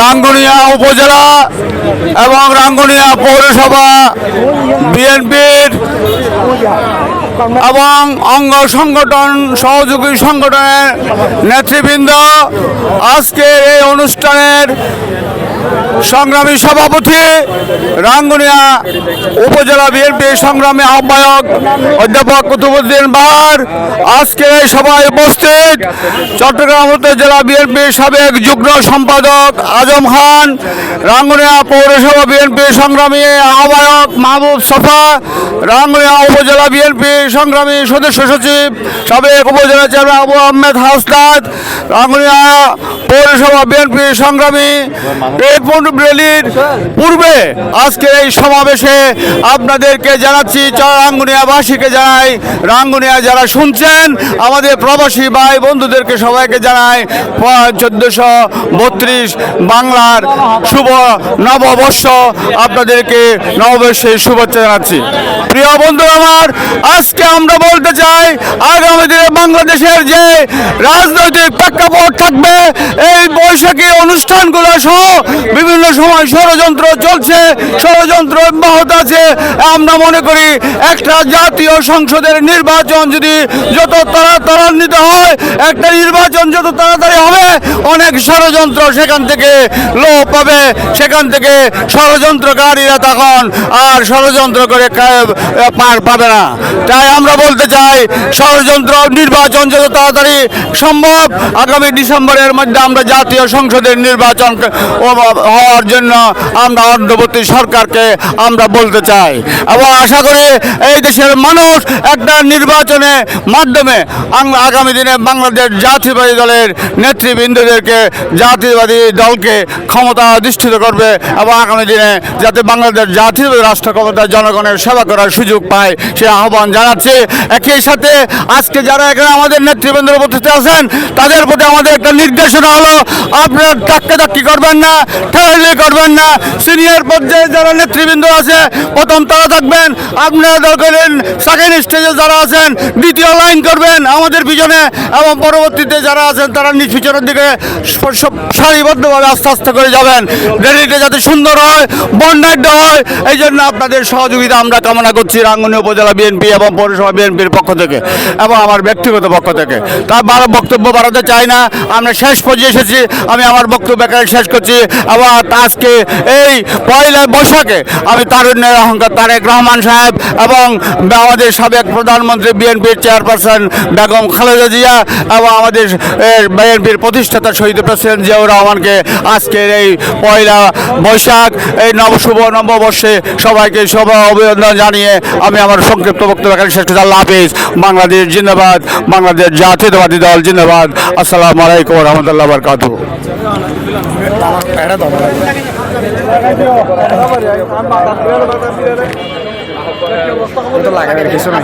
রাঙ্গুনিয়া উপজেলা এবং রাঙ্গুনিয়া পৌরসভা বিএনপির এবং অঙ্গ সংগঠন সহযোগী সংগঠনের নেতৃবৃন্দ আজকের এই অনুষ্ঠানের সংগ্রামী সভাপতি রাঙ্গুনিয়া উপজেলা বিএনপি সংগ্রামী আহ্বায়ক অধ্যাপক কুতুবুদ্দিন বাহার, আজকের এই সভায় উপস্থিত চট্টগ্রাম উত্তর জেলা বিএনপির সাবেক যুগ্ম সম্পাদক আজম খান, রাঙ্গুনিয়া পৌরসভা বিএনপি সংগ্রামী আহ্বায়ক মাহবুব সফা, রাঙ্গুনিয়া উপজেলা বিএনপি সংগ্রামী সদস্য সচিব সাবেক উপজেলা চেয়ারম্যান আবু আহমেদ হাসনাত, রাঙ্গুনিয়া পৌরসভা বিএনপি সংগ্রামী রেলির পূর্বে আজকের এই সমাবেশে আপনাদেরকে জানাচ্ছি, রাঙ্গুনিয়াবাসীকে জানাই, রাঙ্গুনিয়া যারা শুনছেন আমাদের প্রবাসী ভাই বন্ধুদেরকে সবাইকে জানাই 1432 বাংলার শুভ নববর্ষ, আপনাদেরকে নববর্ষের শুভেচ্ছা জানাচ্ছি। প্রিয় বন্ধু আমার, আজকে আমরা বলতে চাই আগামী দিনে বাংলাদেশের যে রাজনৈতিক প্রেক্ষাপট থাকবে, এই বৈশাখী অনুষ্ঠানগুলো সহ বিভিন্ন সময় ষড়যন্ত্র চলছে, ষড়যন্ত্র অব্যাহত আছে। আমরা মনে করি একটা জাতীয় সংসদের নির্বাচন যদি যত ত্বরান্বিত হয়, একটা নির্বাচন যত তাড়াতাড়ি হবে, অনেক ষড়যন্ত্র সেখান থেকে লোপ পাবে, সেখান থেকে ষড়যন্ত্রকারীরা তখন আর ষড়যন্ত্র করে পার পাবে না। তাই আমরা বলতে চাই ষড়যন্ত্র নির্বাচন যত তাড়াতাড়ি সম্ভব আগামী ডিসেম্বরের মধ্যে আমরা জাতীয় সংসদের নির্বাচন হওয়ার জন্য আমরা অন্তর্বর্তী সরকারকে আমরা বলতে চাই এবং আশা করি এই দেশের মানুষ একটা নির্বাচনের মাধ্যমে আগামী দিনে বাংলাদেশ জাতীয়বাদী দলের নেতৃবৃন্দদেরকে জাতীয়বাদী দলকে ক্ষমতা অধিষ্ঠিত করবে এবং আগামী দিনে যাতে বাংলাদেশ জাতীয়বাদী রাষ্ট্র ক্ষমতা জনগণের সেবা করার সুযোগ পায় সে আহ্বান জানাচ্ছি। একই সাথে আজকে যারা এখানে আমাদের নেতৃবৃন্দের উপস্থিত আছেন তাদের প্রতি আমাদের একটা নির্দেশনা হলো, আপনারা ধাক্কাধাক্কি করবেন না, ঠেলাঠেলি করবেন না। সিনিয়র পর্যায়ে যারা নেতৃবৃন্দ আছে প্রথম তারা থাকবেন, আপনারা দরকার সেকেন্ড স্টেজে যারা আছেন দ্বিতীয় লাইন করবেন আমাদের পিছনে, এবং পরবর্তীতে যারা আছেন তারা নিজ পিছনের দিকে সারিবদ্ধভাবে আস্তে আস্তে করে যাবেন। র্যালিটা যাতে সুন্দর হয়, বর্ণাঢ্য হয়, এই জন্য আপনাদের সহযোগিতা আমরা কামনা করছি রাঙ্গুনিয়া উপজেলা বিএনপি এবং পৌরসভা বিএনপির পক্ষ থেকে এবং আমার ব্যক্তিগত পক্ষ থেকে। তার বক্তব্য বাড়াতে চাই না, আমরা শেষ পর্যায়ে এসেছি, আমি আমার বক্তব্য এখানে শেষ করছি। এবং আজকে এই পয়লা বৈশাখে আমি তারুণ্যের অহংকার তারেক রহমান সাহেব এবং আমাদের সাবেক প্রধানমন্ত্রী বিএনপির চেয়ারপারসন বেগম খালেদা জিয়া এবং আমাদের বিএনপির প্রতিষ্ঠাতা শহীদ প্রেসিডেন্ট জিয়াউর রহমানকে আজকের এই পয়লা বৈশাখ এই শুভ নববর্ষে সবাইকে অভিনন্দন জানিয়ে আমি আমার সংক্ষিপ্ত বক্তব্য এখানে শেষ করছি। আল্লাহ হাফিজ। বাংলাদেশ জিন্দাবাদ, বাংলাদেশ জাতীয়তাবাদী দল জিন্দাবাদ। আসসালামু আলাইকুম ওয়া রাহমাতুল্লাহি ওয়া বারাকাতুহু। কিছু নাই।